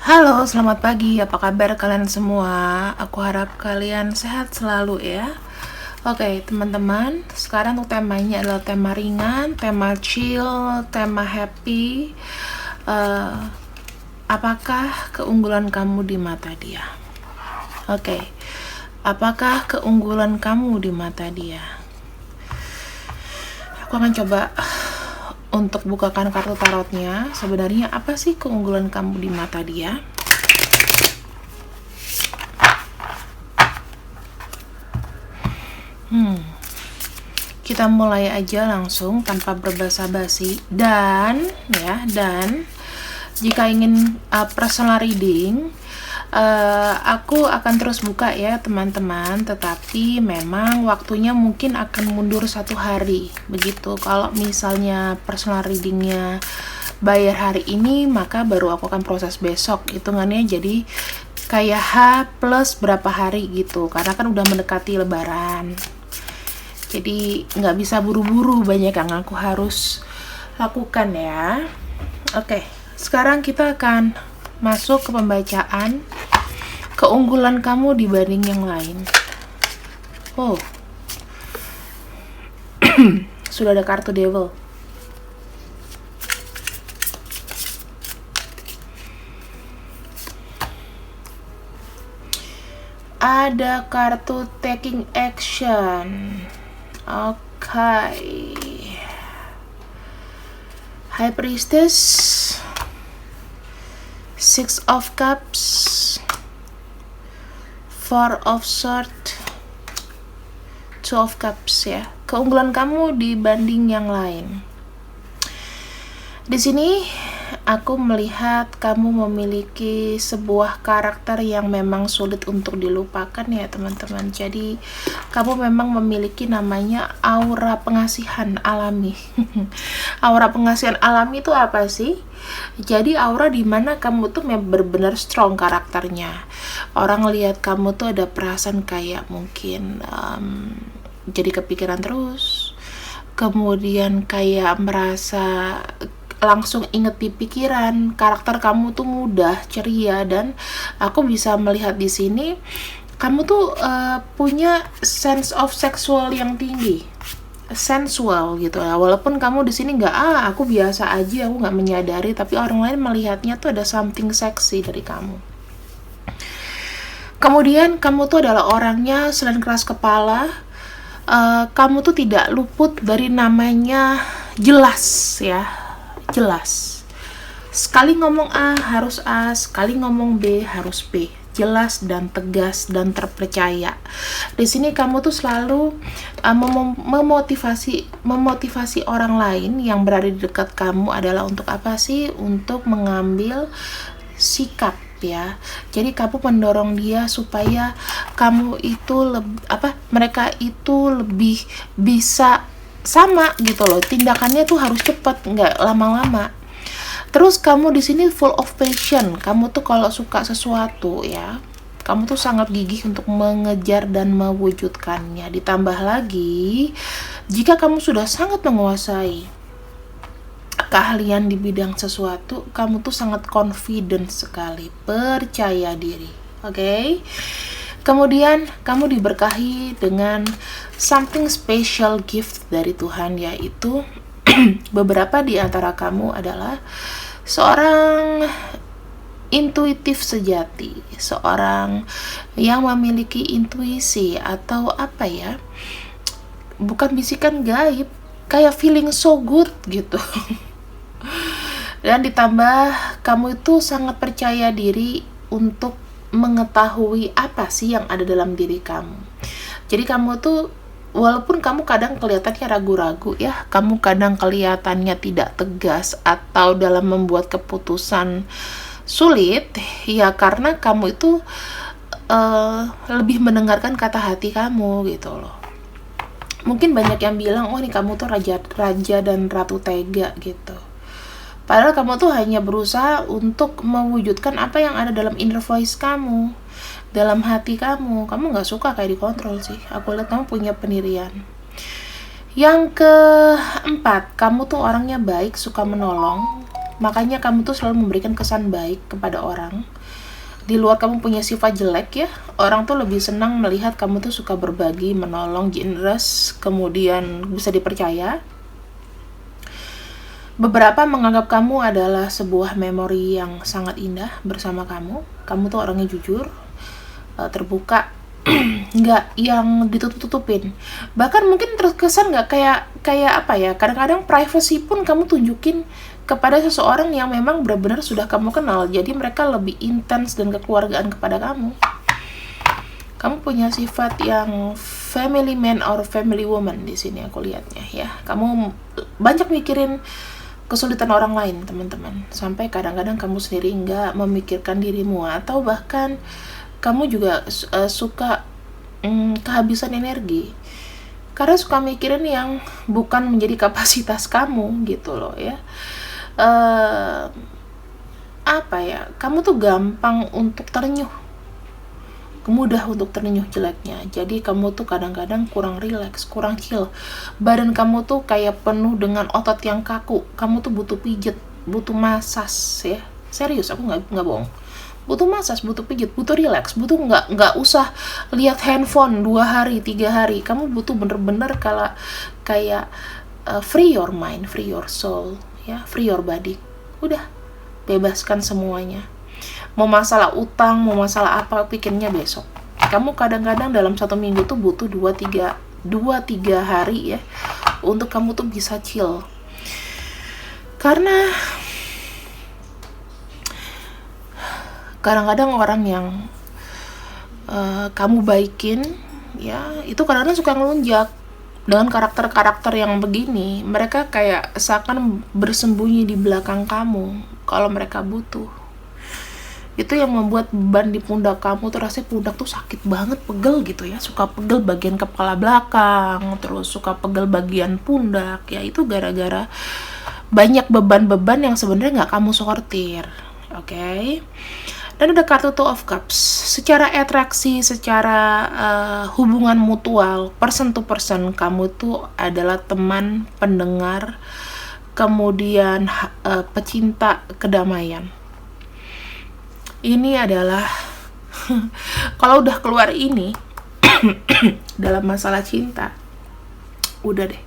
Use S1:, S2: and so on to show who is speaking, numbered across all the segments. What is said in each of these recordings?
S1: Halo, selamat pagi. Apa kabar kalian semua? Aku harap kalian sehat selalu ya. Oke, teman-teman, sekarang untuk temanya adalah tema ringan, tema chill, tema happy. Eh, apakah keunggulan kamu di mata dia? Oke, apakah keunggulan kamu di mata dia? Aku akan coba untuk bukakan kartu tarotnya. Sebenarnya apa sih keunggulan kamu di mata dia? Kita mulai aja langsung tanpa berbasa-basi. Dan jika ingin personal reading, aku akan terus buka ya teman-teman, tetapi memang waktunya mungkin akan mundur 1 hari begitu. Kalau misalnya personal readingnya bayar hari ini, maka baru aku akan proses besok, hitungannya jadi kayak H plus berapa hari gitu, karena kan udah mendekati lebaran, jadi nggak bisa buru-buru, banyak yang aku harus lakukan ya. Oke, sekarang kita akan masuk ke pembacaan keunggulan kamu dibanding yang lain. Oh, sudah ada kartu Devil. Ada kartu Taking Action. Oke. High Priestess, Six of Cups, Four of Swords, Two of Cups ya. Keunggulan kamu dibanding yang lain. Di sini aku melihat kamu memiliki sebuah karakter yang memang sulit untuk dilupakan ya teman-teman. Jadi kamu memang memiliki namanya aura pengasihan alami. Aura pengasihan alami itu apa sih? Jadi aura dimana kamu tuh benar-benar strong karakternya. Orang lihat kamu tuh ada perasaan kayak mungkin jadi kepikiran terus, kemudian kayak merasa langsung inget di pikiran. Karakter kamu tuh mudah ceria, dan aku bisa melihat di sini kamu tuh punya sense of sexual yang tinggi, sensual gitu ya. Walaupun kamu di sini nggak aku biasa aja, aku nggak menyadari, tapi orang lain melihatnya tuh ada something seksi dari kamu. Kemudian kamu tuh adalah orangnya selain keras kepala, kamu tuh tidak luput dari namanya jelas ya. Jelas. Sekali ngomong A harus A, sekali ngomong B harus B. Jelas dan tegas dan terpercaya. Di sini kamu tuh selalu memotivasi orang lain yang berada di dekat kamu adalah untuk apa sih? Untuk mengambil sikap ya. Jadi kamu mendorong dia supaya kamu itu mereka itu lebih bisa sama gitu loh, tindakannya tuh harus cepat, nggak lama-lama. Terus kamu di sini full of passion. Kamu tuh kalau suka sesuatu ya, kamu tuh sangat gigih untuk mengejar dan mewujudkannya. Ditambah lagi, jika kamu sudah sangat menguasai keahlian di bidang sesuatu, kamu tuh sangat confident sekali, percaya diri. Oke? Kemudian kamu diberkahi dengan something special gift dari Tuhan, yaitu beberapa di antara kamu adalah seorang intuitif sejati, seorang yang memiliki intuisi atau apa ya, bukan bisikan gaib, kayak feeling so good gitu. Dan ditambah kamu itu sangat percaya diri untuk mengetahui apa sih yang ada dalam diri kamu. Jadi kamu tuh walaupun kamu kadang kelihatannya ragu-ragu ya, kamu kadang kelihatannya tidak tegas atau dalam membuat keputusan sulit ya, karena kamu itu lebih mendengarkan kata hati kamu gitu loh. Mungkin banyak yang bilang, oh nih kamu tuh raja dan ratu tega gitu. Padahal kamu tuh hanya berusaha untuk mewujudkan apa yang ada dalam inner voice kamu, dalam hati kamu. Kamu gak suka kayak dikontrol sih. Aku lihat kamu punya pendirian. Yang keempat, kamu tuh orangnya baik, suka menolong, Makanya kamu tuh selalu memberikan kesan baik kepada orang. Di luar kamu punya sifat jelek ya, orang tuh lebih senang melihat kamu tuh suka berbagi, menolong, generous, kemudian bisa dipercaya. Beberapa menganggap kamu adalah sebuah memori yang sangat indah bersama kamu. Kamu tuh orangnya jujur, terbuka, nggak yang ditutup-tutupin. Bahkan mungkin terkesan nggak kayak apa ya, kadang-kadang privacy pun kamu tunjukin kepada seseorang yang memang benar-benar sudah kamu kenal. Jadi mereka lebih intens dan kekeluargaan kepada kamu. Kamu punya sifat yang family man or family woman di sini aku lihatnya ya. Kamu banyak mikirin kesulitan orang lain, teman-teman. Sampai kadang-kadang kamu sendiri nggak memikirkan dirimu, atau bahkan kamu juga suka kehabisan energi karena suka mikirin yang bukan menjadi kapasitas kamu gitu loh ya. Apa ya, kamu tuh gampang untuk ternyuh, mudah untuk ternyuh jeleknya. Jadi kamu tuh kadang-kadang kurang rileks, kurang chill. Badan kamu tuh kayak penuh dengan otot yang kaku. Kamu tuh butuh pijet, butuh masas ya. Serius, aku nggak bohong. Butuh masas, butuh pijet, butuh rileks, butuh nggak usah lihat handphone 2 hari 3 hari. Kamu butuh bener-bener kayak free your mind, free your soul ya, free your body. Udah, bebaskan semuanya. Mau masalah utang, mau masalah apa, pikirnya besok. Kamu kadang-kadang dalam 1 minggu tuh butuh 2-3 hari ya untuk kamu tuh bisa chill. Karena kadang-kadang orang yang kamu baikin ya, itu kadang-kadang suka ngelunjak dengan karakter-karakter yang begini. Mereka kayak seakan bersembunyi di belakang kamu kalau mereka butuh. Itu yang membuat beban di pundak kamu tuh, rasanya pundak tuh sakit banget, pegel gitu ya. Suka pegel bagian kepala belakang, terus suka pegel bagian pundak ya. Itu gara-gara banyak beban-beban yang sebenarnya nggak kamu sortir. Oke. Dan ada kartu Two of Cups. Secara atraksi, secara hubungan mutual, person to person, kamu tuh adalah teman, pendengar, kemudian pecinta kedamaian. Ini adalah kalau udah keluar ini dalam masalah cinta, udah deh.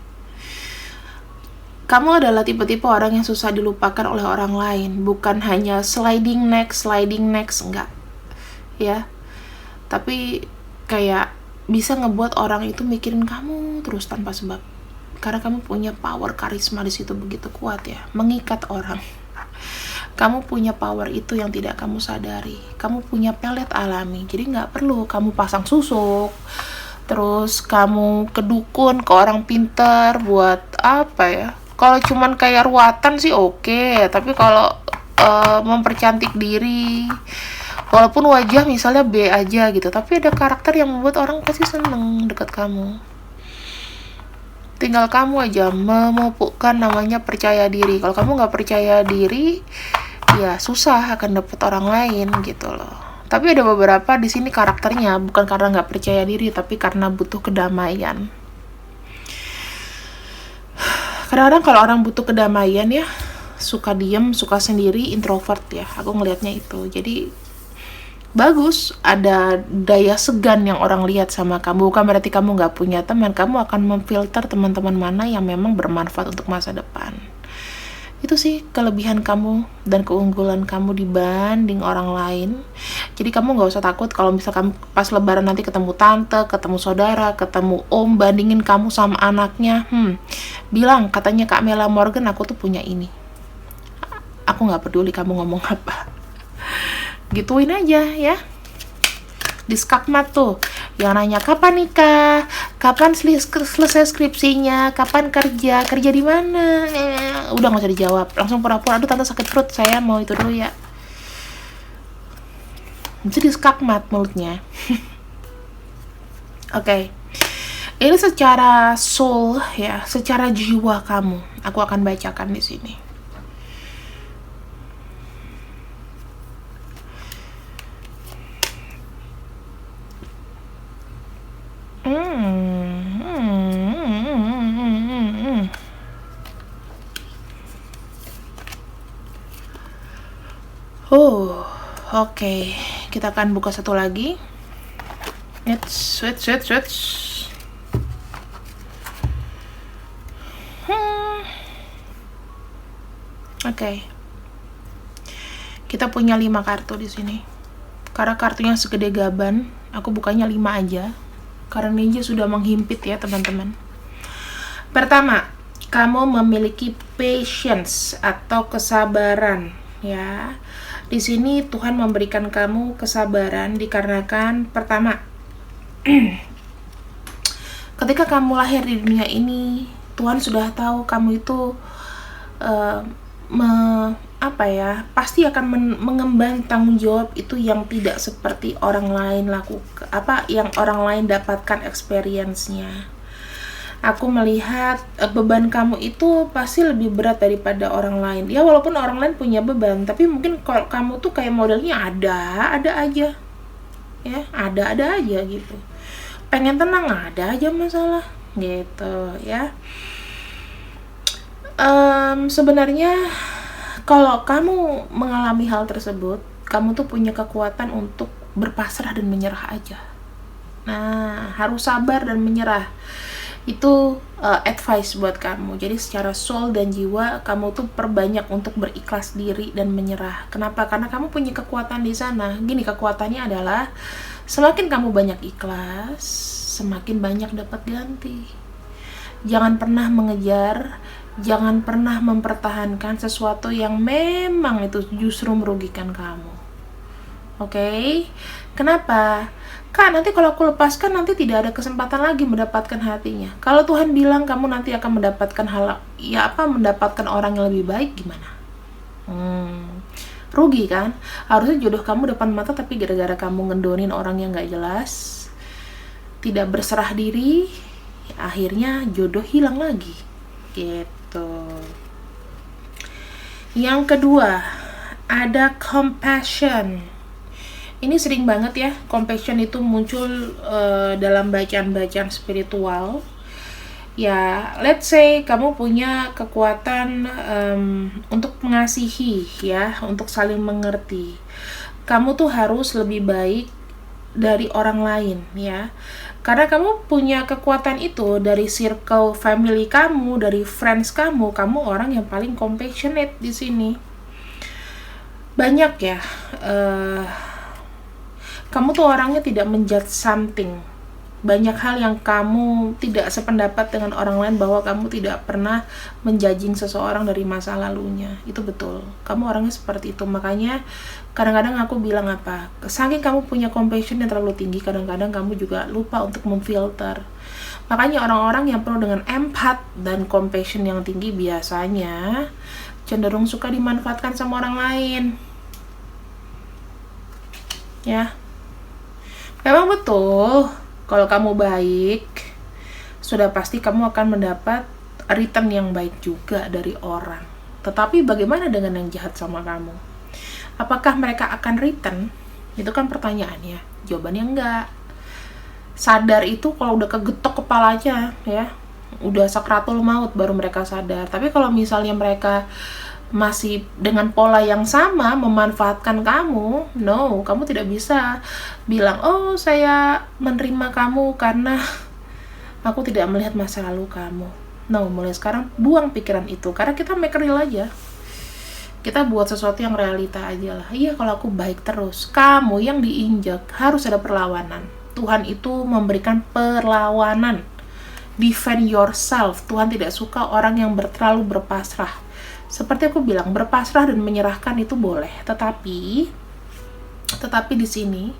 S1: Kamu adalah tipe-tipe orang yang susah dilupakan oleh orang lain, bukan hanya sliding next, enggak. Ya. Tapi kayak bisa ngebuat orang itu mikirin kamu terus tanpa sebab. Karena kamu punya power karisma di situ begitu kuat ya, mengikat orang. Kamu punya power itu yang tidak kamu sadari. Kamu punya pelet alami, jadi nggak perlu kamu pasang susuk, terus kamu ke dukun, ke orang pintar buat apa ya. Kalau cuman kayak ruatan sih oke, tapi kalau mempercantik diri, walaupun wajah misalnya B aja gitu, tapi ada karakter yang membuat orang pasti seneng dekat kamu. Tinggal kamu aja memupukkan namanya percaya diri. Kalau kamu nggak percaya diri, ya susah akan dapet orang lain gitu loh. Tapi ada beberapa di sini karakternya bukan karena nggak percaya diri, tapi karena butuh kedamaian. Kadang-kadang kalau orang butuh kedamaian ya, suka diem, suka sendiri, introvert ya. Aku ngelihatnya itu. Jadi bagus, ada daya segan yang orang lihat sama kamu. Bukan berarti kamu nggak punya teman. Kamu akan memfilter teman-teman mana yang memang bermanfaat untuk masa depan. Itu sih kelebihan kamu dan keunggulan kamu dibanding orang lain. Jadi kamu gak usah takut kalau misalkan pas lebaran nanti ketemu tante, ketemu saudara, ketemu om, bandingin kamu sama anaknya. Bilang, katanya Kak Mela Morgan, aku tuh punya ini. Aku gak peduli kamu ngomong apa. Gituin aja ya. Di skakmat tuh yang nanya kapan nikah, kapan selesai skripsinya, kapan kerja di mana, udah nggak usah dijawab, langsung pura-pura, aduh tante sakit perut, saya mau itu dulu ya. Jadi skakmat mulutnya. Oke. Ini secara soul ya, secara jiwa kamu, aku akan bacakan di sini. Oke. Kita akan buka satu lagi. Switch. Oke. Kita punya 5 kartu di sini. Karena kartunya segede gaban, aku bukanya 5 aja. Karena ninja sudah menghimpit ya, teman-teman. Pertama, kamu memiliki patience atau kesabaran, ya. Di sini Tuhan memberikan kamu kesabaran dikarenakan pertama, ketika kamu lahir di dunia ini, Tuhan sudah tahu kamu itu pasti akan mengemban tanggung jawab itu yang tidak seperti orang lain yang orang lain dapatkan experience-nya. Aku melihat beban kamu itu pasti lebih berat daripada orang lain. Ya walaupun orang lain punya beban, tapi mungkin kalau kamu tuh kayak modelnya ada aja. Ya, ada aja gitu. Pengen tenang ada aja masalah gitu ya. Sebenarnya kalau kamu mengalami hal tersebut, kamu tuh punya kekuatan untuk berpasrah dan menyerah aja. Nah, harus sabar dan menyerah. Itu advice buat kamu. Jadi secara soul dan jiwa, kamu tuh perbanyak untuk berikhlas diri dan menyerah. Kenapa? Karena kamu punya kekuatan di sana. Gini, kekuatannya adalah semakin kamu banyak ikhlas, semakin banyak dapat ganti. Jangan pernah mengejar, jangan pernah mempertahankan sesuatu yang memang itu justru merugikan kamu. Oke? Kenapa? Kak, nanti kalau aku lepaskan nanti tidak ada kesempatan lagi mendapatkan hatinya. Kalau Tuhan bilang kamu nanti akan mendapatkan mendapatkan orang yang lebih baik, gimana? Rugi kan? Harusnya jodoh kamu depan mata, tapi gara-gara kamu ngendonin orang yang gak jelas, tidak berserah diri, akhirnya jodoh hilang lagi. Gitu. Yang kedua, ada compassion. Ini sering banget ya, compassion itu muncul dalam bacaan-bacaan spiritual. Ya, let's say kamu punya kekuatan untuk mengasihi ya, untuk saling mengerti. Kamu tuh harus lebih baik dari orang lain ya. Karena kamu punya kekuatan itu dari circle family kamu, dari friends kamu orang yang paling compassionate di sini. Banyak ya. Kamu tuh orangnya tidak menjudge something. Banyak hal yang kamu tidak sependapat dengan orang lain, bahwa kamu tidak pernah menjudging seseorang dari masa lalunya. Itu betul. Kamu orangnya seperti itu. Makanya kadang-kadang aku bilang saking kamu punya compassion yang terlalu tinggi, kadang-kadang kamu juga lupa untuk memfilter. Makanya orang-orang yang penuh dengan empath dan compassion yang tinggi biasanya cenderung suka dimanfaatkan sama orang lain. Ya. Memang betul, kalau kamu baik, sudah pasti kamu akan mendapat return yang baik juga dari orang. Tetapi bagaimana dengan yang jahat sama kamu? Apakah mereka akan return? Itu kan pertanyaannya. Jawabannya enggak. Sadar itu kalau udah kegetok kepalanya ya, udah sakratul maut baru mereka sadar. Tapi kalau misalnya mereka masih dengan pola yang sama memanfaatkan kamu, no, kamu tidak bisa bilang, oh saya menerima kamu karena aku tidak melihat masa lalu kamu. No, mulai sekarang buang pikiran itu, karena kita make real aja. Kita buat sesuatu yang realita aja lah. Iya, kalau aku baik terus, kamu yang diinjak, harus ada perlawanan. Tuhan itu memberikan perlawanan. Defend yourself. Tuhan tidak suka orang yang terlalu berpasrah. Seperti aku bilang, berpasrah dan menyerahkan itu boleh, tetapi di sini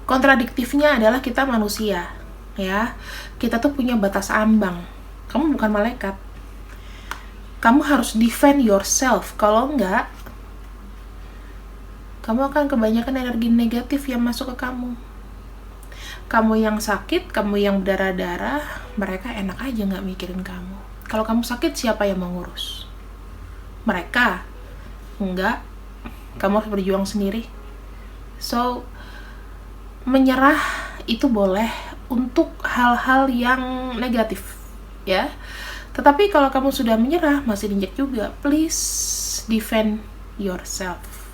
S1: kontradiktifnya adalah kita manusia, ya. Kita tuh punya batas ambang. Kamu bukan malaikat. Kamu harus defend yourself. Kalau enggak, kamu akan kebanyakan energi negatif yang masuk ke kamu. Kamu yang sakit, kamu yang berdarah-darah, mereka enak aja nggak mikirin kamu. Kalau kamu sakit, siapa yang mengurus? Mereka? Enggak. Kamu harus berjuang sendiri. So, menyerah itu boleh untuk hal-hal yang negatif, ya. Tetapi kalau kamu sudah menyerah, masih diinjak juga, please defend yourself.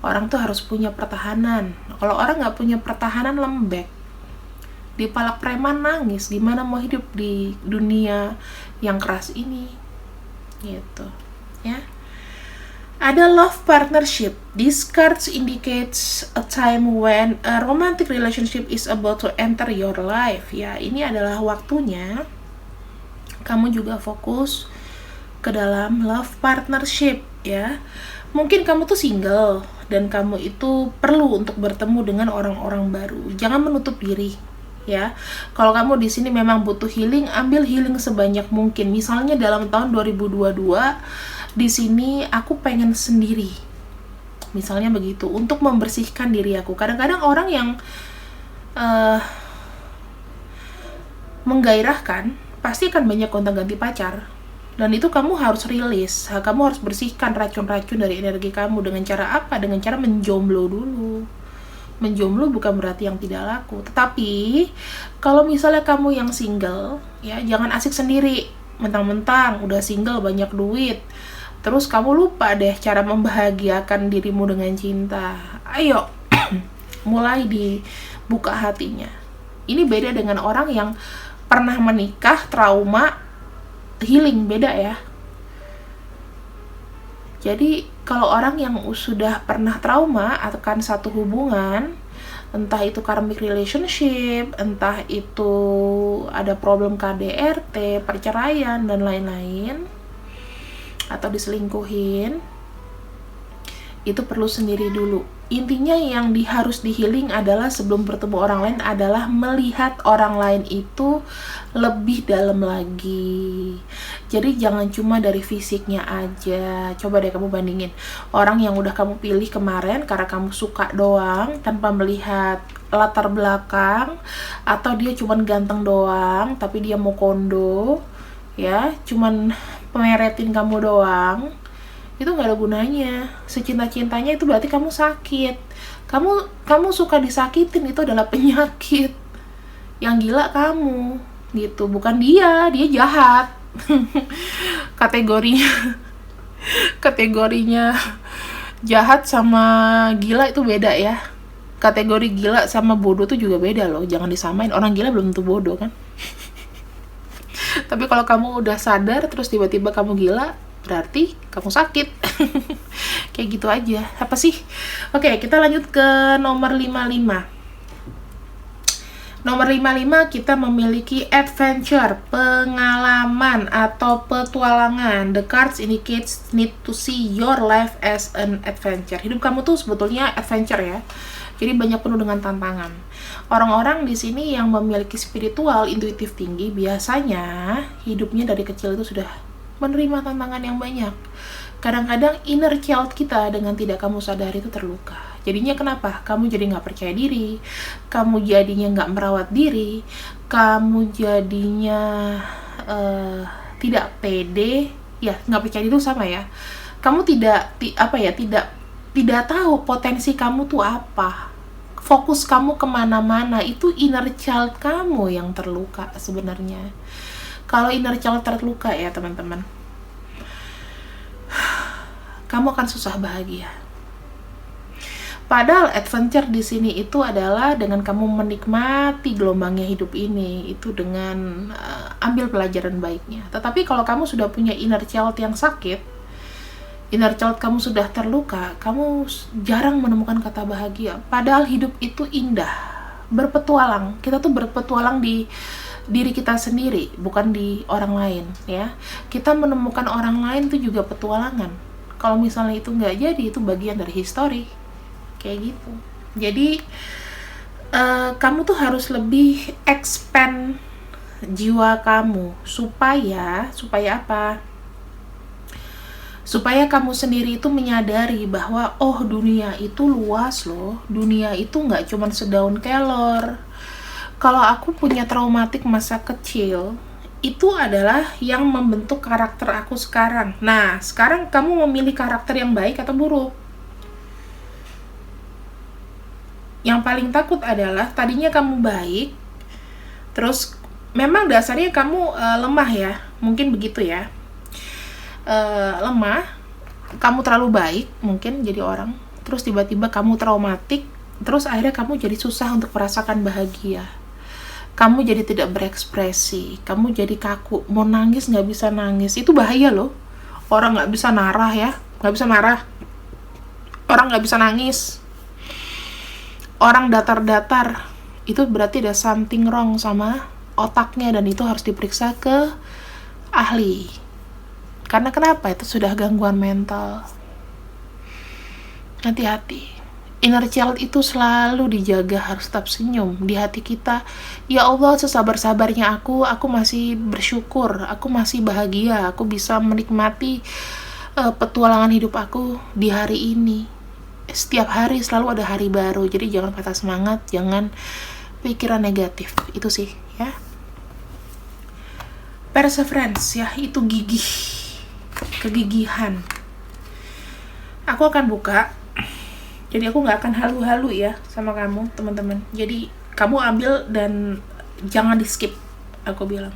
S1: Orang tuh harus punya pertahanan. Kalau orang nggak punya pertahanan, lembek, dipalak preman, nangis. Gimana mau hidup di dunia yang keras ini gitu ya. Ada love partnership. This card indicates a time when a romantic relationship is about to enter your life ya. Ini adalah waktunya kamu juga fokus ke dalam love partnership ya. Mungkin kamu tuh single dan kamu itu perlu untuk bertemu dengan orang-orang baru. Jangan menutup diri ya. Kalau kamu di sini memang butuh healing, ambil healing sebanyak mungkin. Misalnya dalam tahun 2022 di sini aku pengen sendiri. Misalnya begitu, untuk membersihkan diri aku. Kadang-kadang orang yang menggairahkan pasti akan banyak gonta-ganti pacar. Dan itu kamu harus rilis. Kamu harus bersihkan racun-racun dari energi kamu. Dengan cara apa? Dengan cara menjomblo dulu. Menjomblo bukan berarti yang tidak laku. Tetapi, kalau misalnya kamu yang single, ya jangan asik sendiri. Mentang-mentang udah single, banyak duit. Terus kamu lupa deh cara membahagiakan dirimu dengan cinta. Ayo, mulai dibuka hatinya. Ini beda dengan orang yang pernah menikah, trauma, healing, beda ya. Jadi kalau orang yang sudah pernah trauma akan satu hubungan, entah itu karmic relationship, entah itu ada problem KDRT, perceraian dan lain-lain, atau diselingkuhin, itu perlu sendiri dulu. Intinya yang harus di healing adalah sebelum bertemu orang lain adalah melihat orang lain itu lebih dalam lagi. Jadi jangan cuma dari fisiknya aja. Coba deh kamu bandingin orang yang udah kamu pilih kemarin karena kamu suka doang tanpa melihat latar belakang, atau dia cuman ganteng doang tapi dia mau kondo ya, cuman pemeretin kamu doang. Itu nggak ada gunanya. Secinta-cintanya itu berarti kamu sakit. Kamu suka disakitin, itu adalah penyakit. Yang gila kamu, gitu. Bukan dia jahat. Kategorinya jahat sama gila itu beda ya. Kategori gila sama bodoh tuh juga beda loh. Jangan disamain. Orang gila belum tentu bodoh kan. Tapi kalau kamu udah sadar terus tiba-tiba kamu gila, berarti kamu sakit. Kayak gitu aja. Apa sih? Oke, kita lanjut ke nomor 55. Nomor 55 kita memiliki adventure, pengalaman atau petualangan. The cards indicates need to see your life as an adventure. Hidup kamu tuh sebetulnya adventure ya. Jadi banyak penuh dengan tantangan. Orang-orang di sini yang memiliki spiritual, intuitif tinggi, biasanya hidupnya dari kecil itu sudah menerima tantangan yang banyak. Kadang-kadang inner child kita dengan tidak kamu sadari itu terluka. Jadinya kenapa? Kamu jadi nggak percaya diri, kamu jadinya nggak merawat diri, kamu jadinya tidak pede, ya nggak percaya diri itu sama ya. Kamu tidak tahu potensi kamu tuh apa. Fokus kamu kemana-mana, itu inner child kamu yang terluka sebenarnya. Kalau inner child terluka ya teman-teman, kamu akan susah bahagia. Padahal adventure di sini itu adalah dengan kamu menikmati gelombangnya hidup ini, itu dengan ambil pelajaran baiknya. Tetapi kalau kamu sudah punya inner child yang sakit, inner child kamu sudah terluka, kamu jarang menemukan kata bahagia. Padahal hidup itu indah, berpetualang. Kita tuh berpetualang di diri kita sendiri, bukan di orang lain ya. Kita menemukan orang lain itu juga petualangan. Kalau misalnya itu nggak jadi, itu bagian dari history kayak gitu. Jadi kamu tuh harus lebih expand jiwa kamu supaya apa? Supaya kamu sendiri itu menyadari bahwa oh dunia itu luas loh, dunia itu nggak cuma sedaun kelor. Kalau aku punya traumatik masa kecil, itu adalah yang membentuk karakter aku sekarang. Nah, sekarang kamu memilih karakter yang baik atau buruk? Yang paling takut adalah tadinya kamu baik, terus memang dasarnya kamu lemah ya, mungkin begitu ya. Lemah, kamu terlalu baik mungkin jadi orang, terus tiba-tiba kamu traumatik, terus akhirnya kamu jadi susah untuk merasakan bahagia. Kamu jadi tidak berekspresi, kamu jadi kaku, mau nangis nggak bisa nangis. Itu bahaya loh. Orang nggak bisa marah ya, nggak bisa marah. Orang nggak bisa nangis. Orang datar-datar, itu berarti ada something wrong sama otaknya, dan itu harus diperiksa ke ahli. Karena kenapa? Itu sudah gangguan mental. Hati-hati. Inner child itu selalu dijaga, harus tetap senyum di hati kita. Ya Allah, sesabar-sabarnya aku masih bersyukur, aku masih bahagia, aku bisa menikmati petualangan hidup aku di hari ini. Setiap hari selalu ada hari baru, jadi jangan patah semangat, jangan pikiran negatif. Itu sih ya. Perseverance ya, itu gigih, kegigihan. Aku akan buka, jadi aku nggak akan halu-halu ya sama kamu teman-teman. Jadi kamu ambil dan jangan di skip, aku bilang.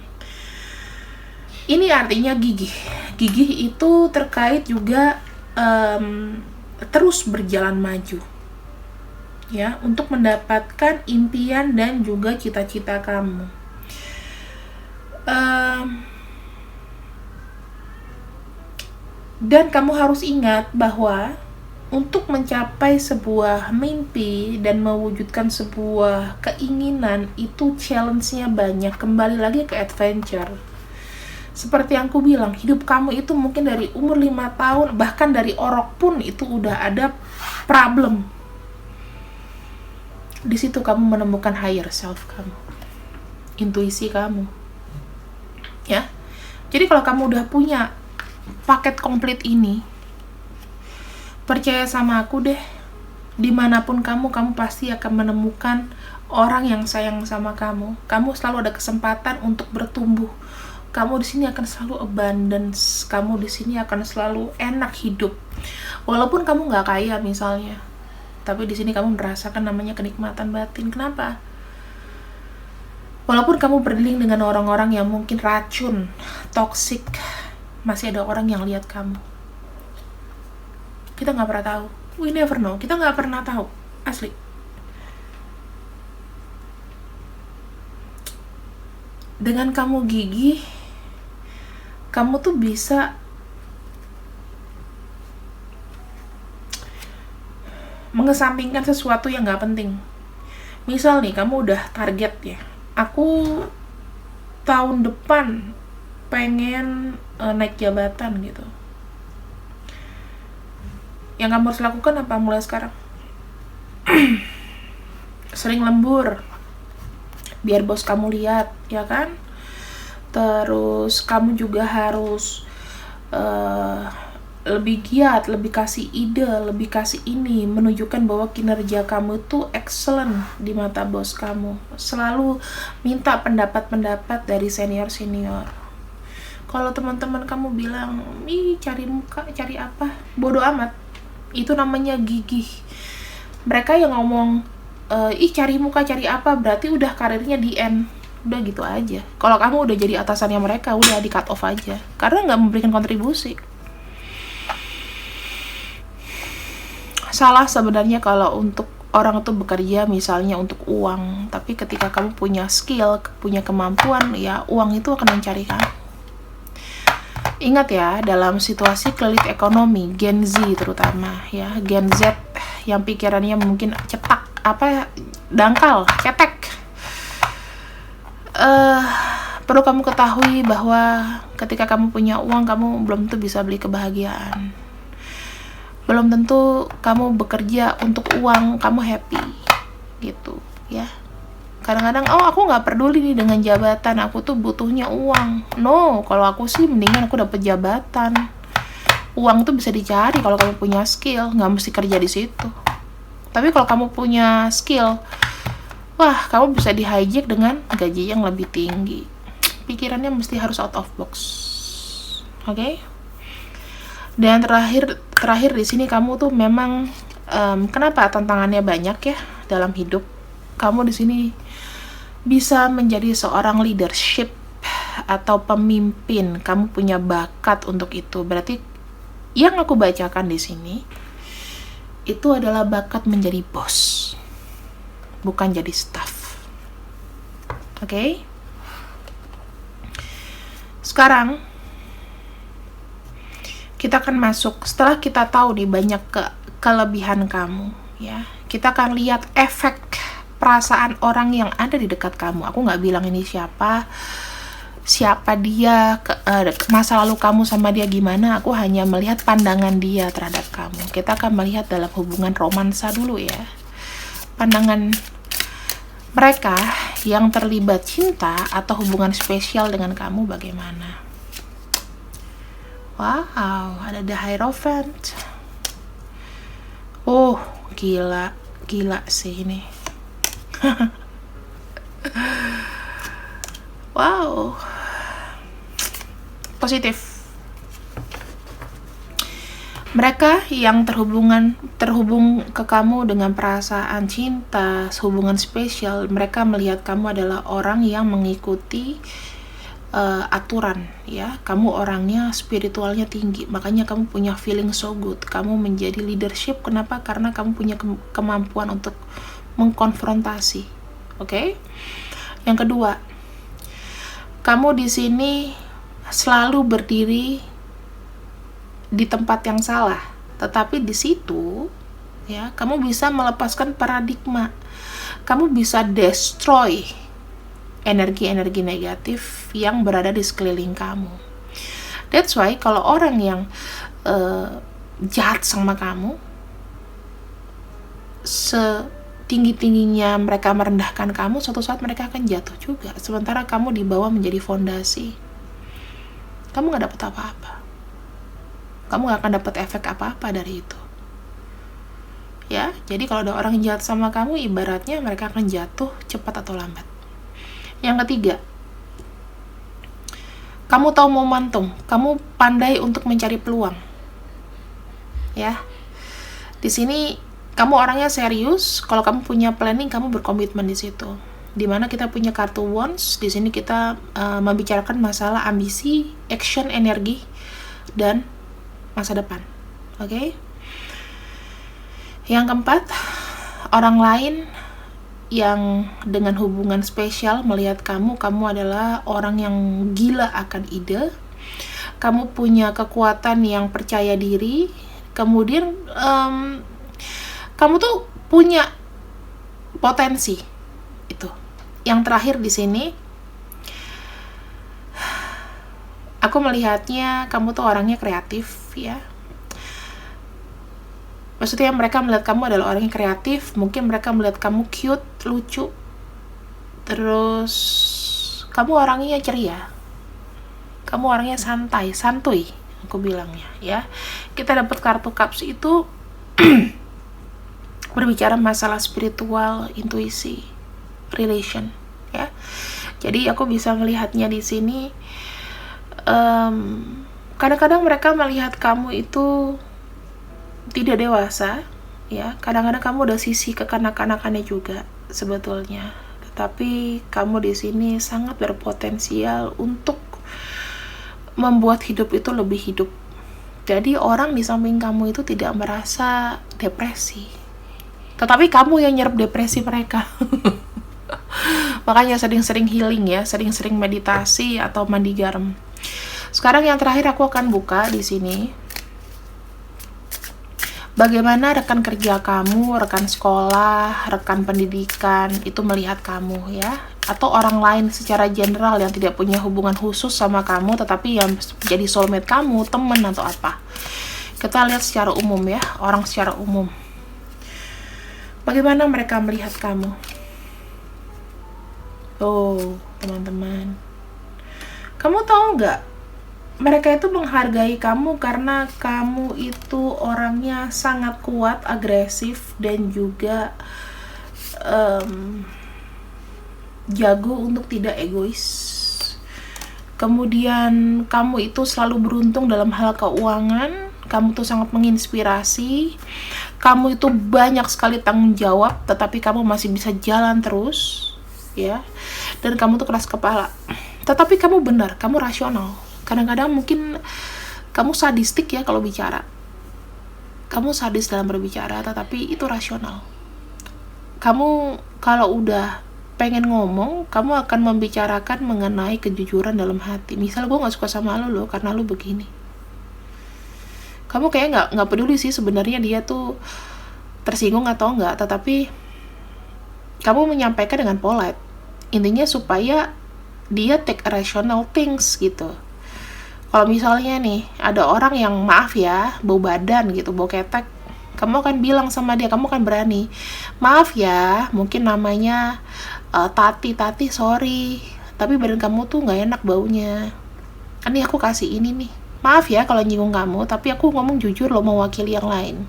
S1: Ini artinya gigih. Gigih itu terkait juga terus berjalan maju ya, untuk mendapatkan impian dan juga cita-cita kamu. Dan kamu harus ingat bahwa untuk mencapai sebuah mimpi dan mewujudkan sebuah keinginan itu challenge-nya banyak. Kembali lagi ke adventure. Seperti yang aku bilang, hidup kamu itu mungkin dari umur 5 tahun, bahkan dari orok pun itu udah ada problem. Di situ kamu menemukan higher self kamu, intuisi kamu. Ya. Jadi kalau kamu udah punya paket komplit ini, percaya sama aku deh, dimanapun kamu pasti akan menemukan orang yang sayang sama kamu. Kamu selalu ada kesempatan untuk bertumbuh. Kamu di sini akan selalu abundance. Kamu di sini akan selalu enak hidup. Walaupun kamu nggak kaya misalnya, tapi di sini kamu merasakan namanya kenikmatan batin. Kenapa? Walaupun kamu berdealing dengan orang-orang yang mungkin racun, toksik, masih ada orang yang lihat kamu. Kita nggak pernah tahu. We never know. Kita nggak pernah tahu. Asli. Dengan kamu gigih, kamu tuh bisa mengesampingkan sesuatu yang nggak penting. Misal nih, kamu udah target ya, aku tahun depan pengen naik jabatan gitu. Yang kamu harus lakukan apa mulai sekarang? Sering lembur, biar bos kamu lihat, ya kan? Terus kamu juga harus lebih giat, lebih kasih ide, lebih kasih ini, menunjukkan bahwa kinerja kamu itu excellent di mata bos kamu. Selalu minta pendapat-pendapat dari senior-senior. Kalau teman-teman kamu bilang, ih cari muka, cari apa, bodoh amat. Itu namanya gigih. Mereka yang ngomong, ih cari muka, cari apa, berarti udah karirnya di end. Udah gitu aja. Kalau kamu udah jadi atasannya mereka, udah di cut off aja. Karena nggak memberikan kontribusi. Salah sebenarnya kalau untuk orang itu bekerja misalnya untuk uang. Tapi ketika kamu punya skill, punya kemampuan, ya uang itu akan mencari kamu. Ingat ya, dalam situasi kredit ekonomi, Gen Z terutama, ya Gen Z yang pikirannya mungkin cetak, dangkal, cetek. Perlu kamu ketahui bahwa ketika kamu punya uang, kamu belum tentu bisa beli kebahagiaan. Belum tentu kamu bekerja untuk uang, kamu happy gitu ya. Kadang-kadang, aku nggak peduli nih dengan jabatan, aku tuh butuhnya uang. No, kalau aku sih mendingan aku dapet jabatan. Uang tuh bisa dicari kalau kamu punya skill, nggak mesti kerja di situ. Tapi kalau kamu punya skill, wah, kamu bisa di-hijack dengan gaji yang lebih tinggi. Pikirannya mesti harus out of box. Oke? Dan terakhir di sini kamu tuh memang kenapa tantangannya banyak ya dalam hidup? Kamu di sini bisa menjadi seorang leadership atau pemimpin. Kamu punya bakat untuk itu. Berarti yang aku bacakan di sini, itu adalah bakat menjadi bos, bukan jadi staff. Oke? Sekarang kita akan masuk, setelah kita tahu nih banyak kelebihan kamu, ya, kita akan lihat efek perasaan orang yang ada di dekat kamu. Aku nggak bilang ini siapa dia, masa lalu kamu sama dia gimana. Aku hanya melihat pandangan dia terhadap kamu. Kita akan melihat dalam hubungan romansa dulu ya, pandangan mereka yang terlibat cinta atau hubungan spesial dengan kamu bagaimana. Wow, ada The Hierophant. Oh, gila sih ini. Wow, positif. Mereka yang terhubung ke kamu dengan perasaan cinta, hubungan spesial, mereka melihat kamu adalah orang yang mengikuti aturan, ya. Kamu orangnya spiritualnya tinggi, makanya kamu punya feeling so good. Kamu menjadi leadership. Kenapa? Karena kamu punya kemampuan untuk mengkonfrontasi. Oke? Yang kedua, kamu di sini selalu berdiri di tempat yang salah, tetapi di situ, ya, kamu bisa melepaskan paradigma. Kamu bisa destroy energi-energi negatif yang berada di sekeliling kamu. That's why kalau orang yang jahat sama kamu, setinggi-tingginya mereka merendahkan kamu, suatu saat mereka akan jatuh juga. Sementara kamu dibawa menjadi fondasi. Kamu gak dapat apa-apa. Kamu gak akan dapat efek apa-apa dari itu. Ya, jadi kalau ada orang jahat sama kamu, ibaratnya mereka akan jatuh cepat atau lambat. Yang ketiga, kamu tahu momentum, kamu pandai untuk mencari peluang. Ya, di sini kamu orangnya serius. Kalau kamu punya planning, kamu berkomitmen di situ. Dimana kita punya kartu Wands, di sini kita membicarakan masalah ambisi, action, energi, dan masa depan. Oke? Yang keempat, orang lain yang dengan hubungan spesial melihat kamu adalah orang yang gila akan ide. Kamu punya kekuatan yang percaya diri. Kemudian kamu tuh punya potensi itu. Yang terakhir di sini, aku melihatnya kamu tuh orangnya kreatif, ya. Maksudnya mereka melihat kamu adalah orang yang kreatif. Mungkin mereka melihat kamu cute, lucu. Terus kamu orangnya ceria. Kamu orangnya santuy, aku bilangnya, ya. Kita dapat kartu Cups itu berbicara masalah spiritual, intuisi, relation, ya. Jadi aku bisa melihatnya di sini. Kadang-kadang mereka melihat kamu itu tidak dewasa, ya. Kadang-kadang kamu udah sisi kekanak-kanakannya juga sebetulnya. Tetapi kamu di sini sangat berpotensial untuk membuat hidup itu lebih hidup. Jadi orang di samping kamu itu tidak merasa depresi, tetapi kamu yang nyerap depresi mereka. Makanya sering-sering healing, ya, sering-sering meditasi atau mandi garam. Sekarang yang terakhir aku akan buka di sini. Bagaimana rekan kerja kamu, rekan sekolah, rekan pendidikan itu melihat kamu, ya, atau orang lain secara general yang tidak punya hubungan khusus sama kamu, tetapi yang jadi soulmate kamu, teman atau apa. Kita lihat secara umum, ya, orang secara umum. Bagaimana mereka melihat kamu? Oh, teman-teman, kamu tahu nggak? Mereka itu menghargai kamu karena kamu itu orangnya sangat kuat, agresif, dan juga jago untuk tidak egois. Kemudian kamu itu selalu beruntung dalam hal keuangan. Kamu tuh sangat menginspirasi. Kamu itu banyak sekali tanggung jawab, tetapi kamu masih bisa jalan terus, ya. Dan kamu tuh keras kepala. Tetapi kamu benar, kamu rasional. Kadang-kadang mungkin kamu sadistik, ya, kalau bicara. kamu sadis dalam berbicara, tetapi itu rasional. Kamu kalau udah pengen ngomong, kamu akan membicarakan mengenai kejujuran dalam hati. Misal gue nggak suka sama lo karena lo begini. Kamu kayak nggak peduli sih sebenarnya dia tuh tersinggung atau enggak, tetapi kamu menyampaikan dengan polite. Intinya supaya dia take a rational things gitu. Kalau misalnya nih ada orang yang maaf ya, bau badan gitu, bau ketek, kamu akan bilang sama dia, kamu akan berani, maaf ya, mungkin namanya Tati, sorry, tapi badan kamu tuh nggak enak baunya. Ini aku kasih ini nih. Maaf ya kalau nyinggung kamu, tapi aku ngomong jujur loh, mewakili yang lain.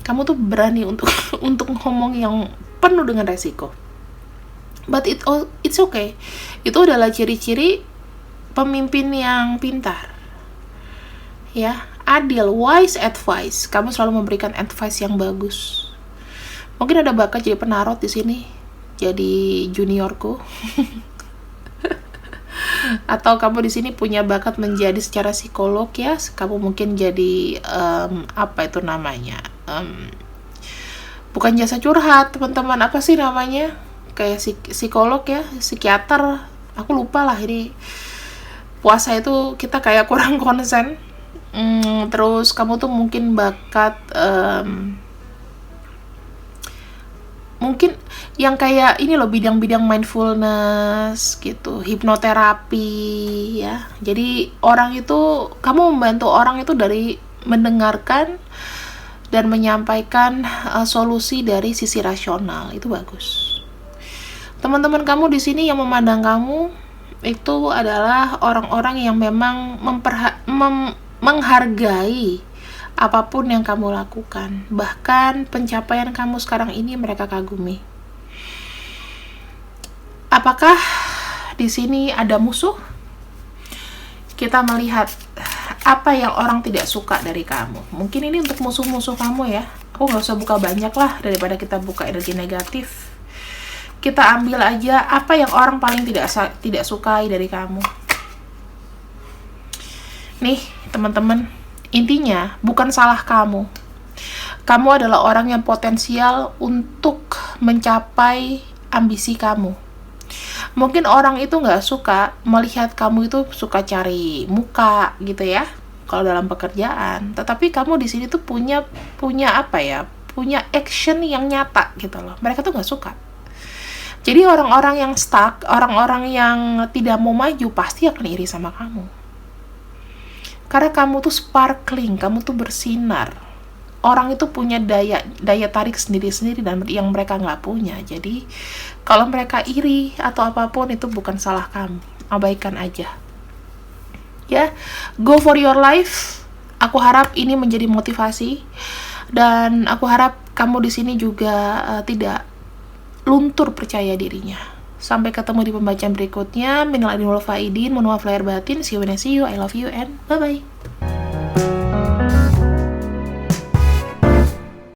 S1: Kamu tuh berani untuk untuk ngomong yang penuh dengan resiko. But it's okay. Itu adalah ciri-ciri pemimpin yang pintar. Ya, adil, wise advice. Kamu selalu memberikan advice yang bagus. Mungkin ada bakat jadi penarot di sini, jadi juniorku. Atau kamu di sini punya bakat menjadi secara psikolog ya. Kamu mungkin jadi apa itu namanya? Bukan jasa curhat, teman-teman. Apa sih namanya? Kayak psikolog ya, psikiater. Aku lupa lah ini. Puasa itu kita kayak kurang konsen. Terus kamu tuh mungkin bakat mungkin yang kayak ini loh, bidang-bidang mindfulness gitu, hipnoterapi ya. Jadi kamu membantu orang itu dari mendengarkan dan menyampaikan solusi dari sisi rasional. Itu bagus. Teman-teman kamu di sini yang memandang kamu itu adalah orang-orang yang memang menghargai apapun yang kamu lakukan. Bahkan pencapaian kamu sekarang ini mereka kagumi. Apakah di sini ada musuh? Kita melihat apa yang orang tidak suka dari kamu. Mungkin ini untuk musuh-musuh kamu ya. Aku gak usah buka banyak lah, daripada kita buka energi negatif. Kita ambil aja apa yang orang paling tidak sukai dari kamu. Nih teman-teman, intinya bukan salah kamu. Kamu adalah orang yang potensial untuk mencapai ambisi kamu. Mungkin orang itu nggak suka melihat kamu itu suka cari muka gitu ya, kalau dalam pekerjaan. Tetapi kamu di sini tuh punya apa ya? Punya action yang nyata gitu loh. Mereka tuh nggak suka. Jadi orang-orang yang stuck, orang-orang yang tidak mau maju pasti akan iri sama kamu. Karena kamu tuh sparkling, kamu tuh bersinar. Orang itu punya daya tarik sendiri-sendiri dan yang mereka nggak punya. Jadi kalau mereka iri atau apapun itu bukan salah kamu. Abaikan aja. Ya, go for your life. Aku harap ini menjadi motivasi dan aku harap kamu di sini juga tidak luntur percaya dirinya. Sampai ketemu di pembacaan berikutnya. Minal aidin wal faidin, mohon maaf lahir batin. See you when I see you. I love you and bye bye.